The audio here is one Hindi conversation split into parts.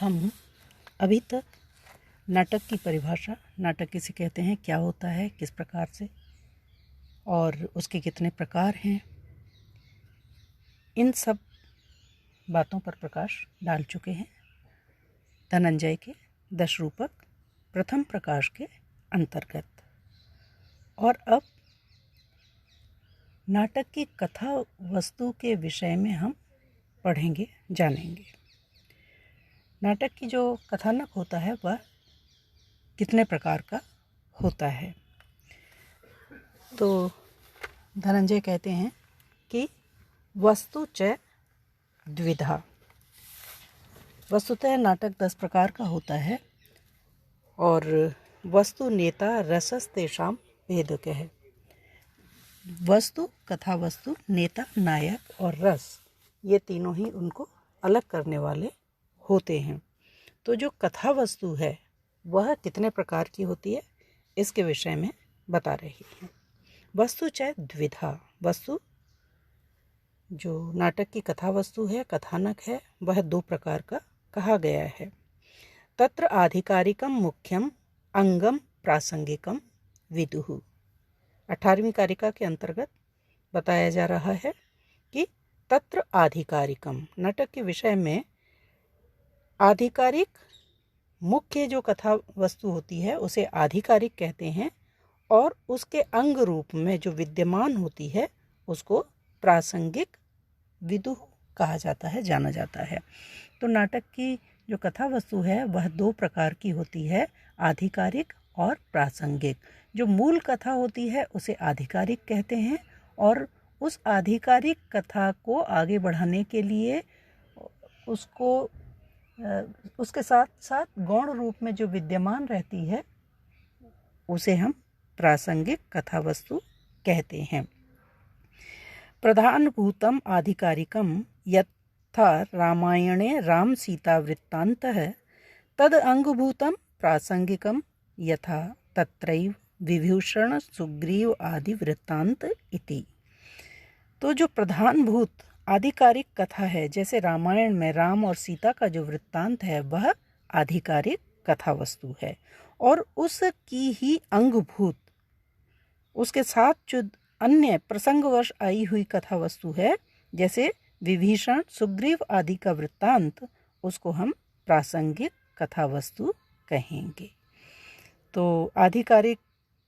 हम अभी तक नाटक की परिभाषा, नाटक किसे कहते हैं, क्या होता है, किस प्रकार से और उसके कितने प्रकार हैं, इन सब बातों पर प्रकाश डाल चुके हैं धनंजय के दशरूपक प्रथम प्रकाश के अंतर्गत। और अब नाटक की कथा वस्तु के विषय में हम पढ़ेंगे, जानेंगे। नाटक की जो कथानक होता है वह कितने प्रकार का होता है। तो धनंजय कहते हैं कि वस्तु च द्विधा। वस्तुतः नाटक 10 प्रकार का होता है और वस्तु नेता रसस तेषाम भेदक है। वस्तु, कथा वस्तु, नेता, नायक और रस, ये तीनों ही उनको अलग करने वाले होते हैं। तो जो कथा वस्तु है वह कितने प्रकार की होती है, इसके विषय में बता रही है। वस्तु च द्विधा। वस्तु, जो नाटक की कथा वस्तु है, कथानक है, वह 2 प्रकार का कहा गया है। तत्र आधिकारिकम मुख्यम अंगम प्रासंगिकम विदुः। 18वीं कारिका के अंतर्गत बताया जा रहा है कि तत्र आधिकारिकम, नाटक के विषय में आधिकारिक मुख्य जो कथा वस्तु होती है उसे आधिकारिक कहते हैं और उसके अंग रूप में जो विद्यमान होती है उसको प्रासंगिक विदुः कहा जाता है, जाना जाता है। तो नाटक की जो कथा वस्तु है वह 2 प्रकार की होती है, आधिकारिक और प्रासंगिक। जो मूल कथा होती है उसे आधिकारिक कहते हैं और उस आधिकारिक कथा को आगे बढ़ाने के लिए उसके साथ साथ गौण रूप में जो विद्यमान रहती है उसे हम प्रासंगिक कथा वस्तु कहते हैं। प्रधानभूतम आधिकारिकम यथा रामायणे राम सीता वृत्तान्तः तद अंगभूतम प्रासंगिकम यथा तत्रैव विभीषण सुग्रीव आदि वृत्तांत इति। तो जो प्रधानभूत आधिकारिक कथा है, जैसे रामायण में राम और सीता का जो वृत्तांत है वह आधिकारिक कथा वस्तु है और उसकी ही अंगभूत, उसके साथ जो अन्य प्रसंगवश आई हुई कथा वस्तु है, जैसे विभीषण सुग्रीव आदि का वृत्तांत, उसको हम प्रासंगिक कथा वस्तु कहेंगे। तो आधिकारिक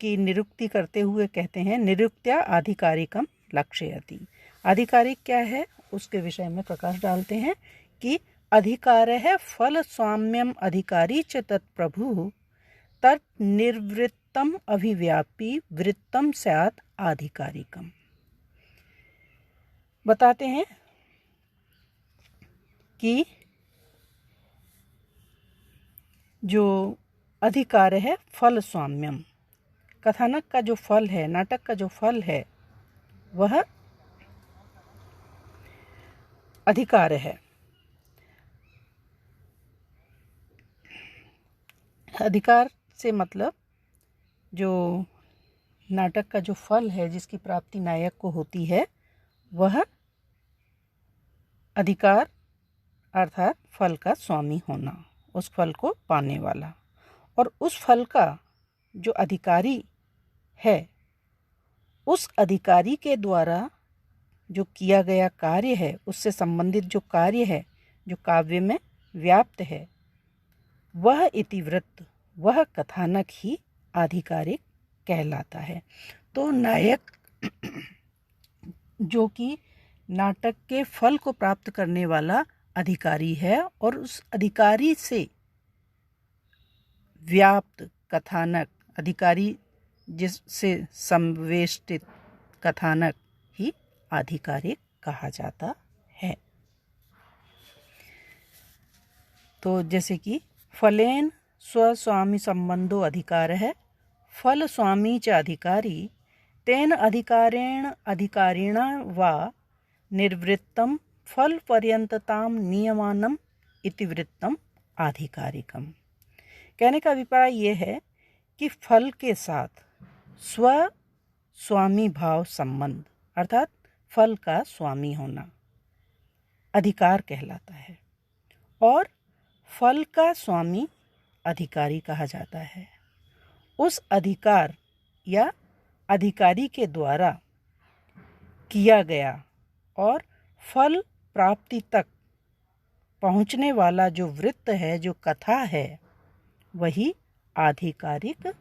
की निरुक्ति करते हुए कहते हैं निरुक्त्या आधिकारिकम लक्ष्यति। आधिकारिक क्या है उसके विषय में प्रकाश डालते हैं कि अधिकार है फल स्वाम्यम अधिकारी च तत्प्रभु तत् निर्वृत्तम अभिव्यापी वृत्तम स्यात् आधिकारिकम। बताते हैं कि जो अधिकार है फल स्वाम्यम, कथानक का जो फल है, नाटक का जो फल है वह अधिकार है। अधिकार से मतलब जो नाटक का जो फल है जिसकी प्राप्ति नायक को होती है वह अधिकार अर्थात फल का स्वामी होना, उस फल को पाने वाला। और उस फल का जो अधिकारी है उस अधिकारी के द्वारा जो किया गया कार्य है, उससे संबंधित जो कार्य है जो काव्य में व्याप्त है, वह इतिवृत्त, वह कथानक ही आधिकारिक कहलाता है। तो नायक जो कि नाटक के फल को प्राप्त करने वाला अधिकारी है और उस अधिकारी से व्याप्त कथानक, अधिकारी जिससे संवेष्टित कथानक ही आधिकारिक कहा जाता है। तो जैसे कि फलेन स्वस्वामी संबंधो अधिकार है, फल स्वामी च अधिकारी तेन अधिकारेण अधिकारिणा वा निर्वृत्तम फल पर्यंतताम नियमानम इतिवृत्तम आधिकारिकम। कहने का अभिप्राय यह है कि फल के साथ स्व स्वामी भाव संबंध अर्थात फल का स्वामी होना अधिकार कहलाता है और फल का स्वामी अधिकारी कहा जाता है। उस अधिकार या अधिकारी के द्वारा किया गया और फल प्राप्ति तक पहुँचने वाला जो वृत्त है, जो कथा है, वही आधिकारिक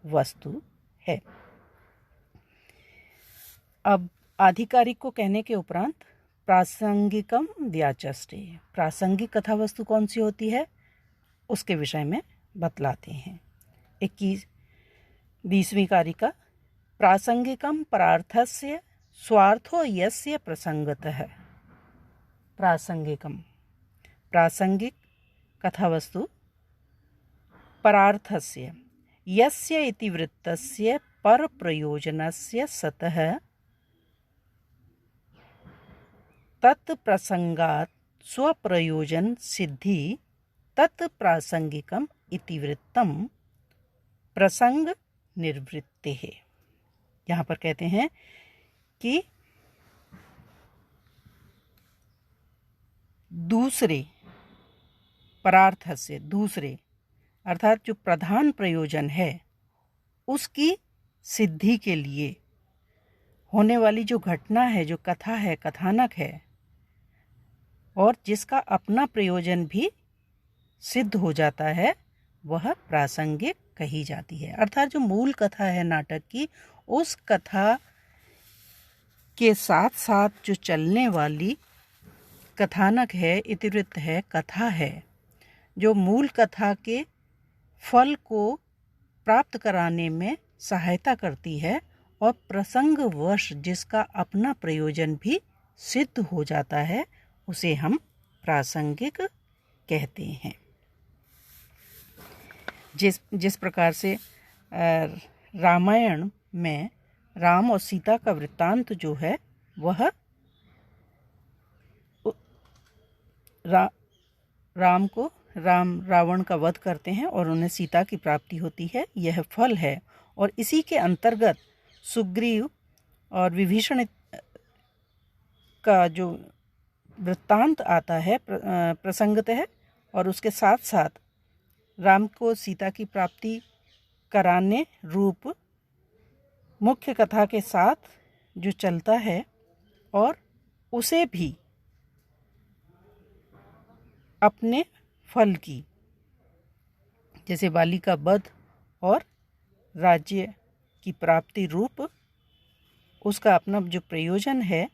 वस्तु है। अब आधिकारिक को कहने के उपरांत प्रासंगिकम व्याचष्टे, प्रासंगिक कथा वस्तु कौन सी होती है उसके विषय में बतलाते हैं। 20वीं कारिका, प्रासंगिकम परार्थस्य स्वार्थो यस्य प्रसंगतः। प्रासंगिकम, प्रासंगिक कथा वस्तु, परार्थस्य यस्य इति वृत्तस्य पर प्रयोजनस्य सतः तत्प्रसंगात् स्वप्रयोजन सिद्धि तत्प्रासंगिकम इति वृत्तम प्रसंग निर्वृत्तेः। यहाँ पर कहते हैं कि दूसरे परार्थ से, दूसरे अर्थात जो प्रधान प्रयोजन है उसकी सिद्धि के लिए होने वाली जो घटना है, जो कथा है, कथानक है, और जिसका अपना प्रयोजन भी सिद्ध हो जाता है, वह प्रासंगिक कही जाती है। अर्थात जो मूल कथा है नाटक की, उस कथा के साथ साथ जो चलने वाली कथानक है, इतिवृत्त है, कथा है, जो मूल कथा के फल को प्राप्त कराने में सहायता करती है और प्रसंगवश जिसका अपना प्रयोजन भी सिद्ध हो जाता है, उसे हम प्रासंगिक कहते हैं। जिस प्रकार से रामायण में राम और सीता का वृत्तांत जो है वह राम रावण का वध करते हैं और उन्हें सीता की प्राप्ति होती है, यह फल है। और इसी के अंतर्गत सुग्रीव और विभीषण का जो वृत्तांत आता है प्रसंगतः, और उसके साथ साथ राम को सीता की प्राप्ति कराने रूप मुख्य कथा के साथ जो चलता है, और उसे भी अपने फल की, जैसे बाली का वध और राज्य की प्राप्ति रूप उसका अपना जो प्रयोजन है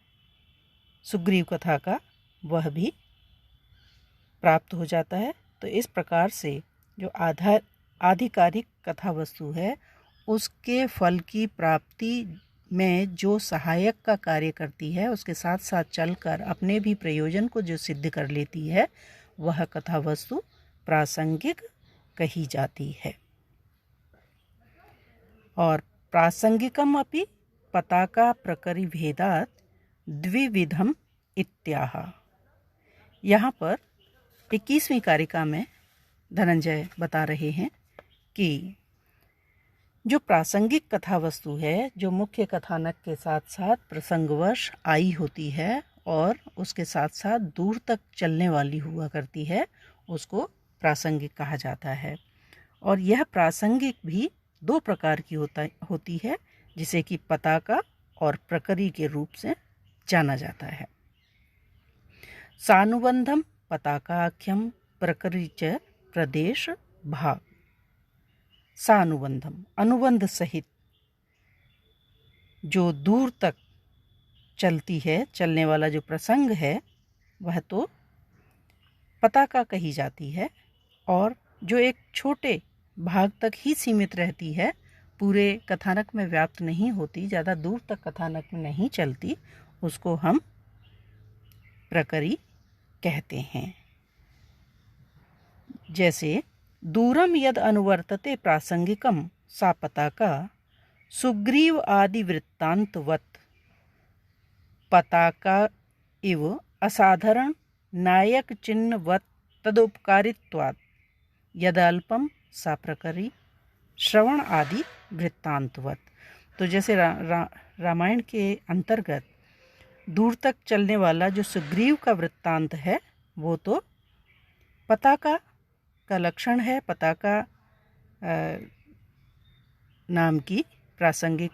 सुग्रीव कथा का, वह भी प्राप्त हो जाता है। तो इस प्रकार से जो आधिकारिक कथा वस्तु है, उसके फल की प्राप्ति में जो सहायक का कार्य करती है, उसके साथ साथ चलकर अपने भी प्रयोजन को जो सिद्ध कर लेती है, वह कथा वस्तु प्रासंगिक कही जाती है। और प्रासंगिकम अपि पताका प्रकरी भेदात द्विविधम इत्याह। यहाँ पर 21वीं कारिका में धनंजय बता रहे हैं कि जो प्रासंगिक कथा वस्तु है, जो मुख्य कथानक के साथ साथ प्रसंगवश आई होती है और उसके साथ साथ दूर तक चलने वाली हुआ करती है, उसको प्रासंगिक कहा जाता है। और यह प्रासंगिक भी दो प्रकार की होती है, जिसे कि पताका और प्रकरी के रूप से जाना जाता है। सानुबंधम पताकाख्यम प्रकरी च प्रदेश भाग। सानुबंधम, अनुबंध सहित जो दूर तक चलती है, चलने वाला जो प्रसंग है, वह तो पताका कही जाती है। और जो एक छोटे भाग तक ही सीमित रहती है, पूरे कथानक में व्याप्त नहीं होती, ज़्यादा दूर तक कथानक में नहीं चलती, उसको हम प्रकरी कहते हैं। जैसे दूरम यद अनुवर्तते प्रासंगिकम सा पताका सुग्रीव आदि वृत्तांतवत पताका इव असाधारण नायक चिन्हवत तदुपकारित्वात् यदल्पम सा प्रकरी श्रवण आदि वृत्तांतवत। तो जैसे रामायण के अंतर्गत दूर तक चलने वाला जो सुग्रीव का वृत्तांत है, वो तो पताका का लक्षण है पताका नाम की प्रासंगिक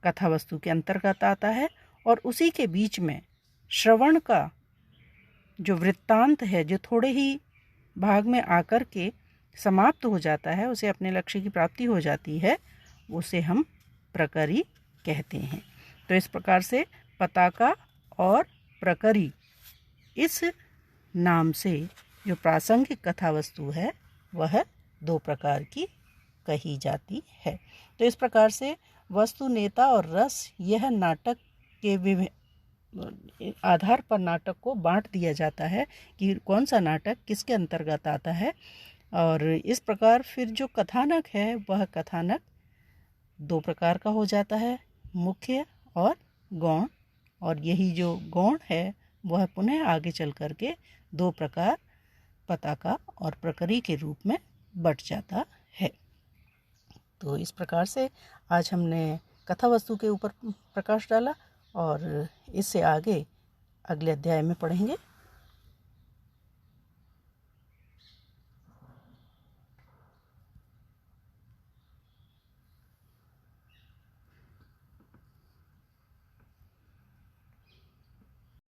कथा वस्तु के अंतर्गत आता है, और उसी के बीच में श्रवण का जो वृत्तांत है, जो थोड़े ही भाग में आकर के समाप्त हो जाता है, उसे अपने लक्ष्य की प्राप्ति हो जाती है, उसे हम प्रकरी कहते हैं। तो इस प्रकार से पताका और प्रकरी इस नाम से जो प्रासंगिक कथा वस्तु है वह 2 प्रकार की कही जाती है। तो इस प्रकार से वस्तु, नेता और रस, यह नाटक के आधार पर नाटक को बांट दिया जाता है कि कौन सा नाटक किसके अंतर्गत आता है। और इस प्रकार फिर जो कथानक है वह कथानक 2 प्रकार का हो जाता है, मुख्य और गौण। और यही जो गौण है वह पुनः आगे चल कर के 2 प्रकार पताका और प्रकरी के रूप में बट जाता है। तो इस प्रकार से आज हमने कथा वस्तु के ऊपर प्रकाश डाला, और इससे आगे अगले अध्याय में पढ़ेंगे।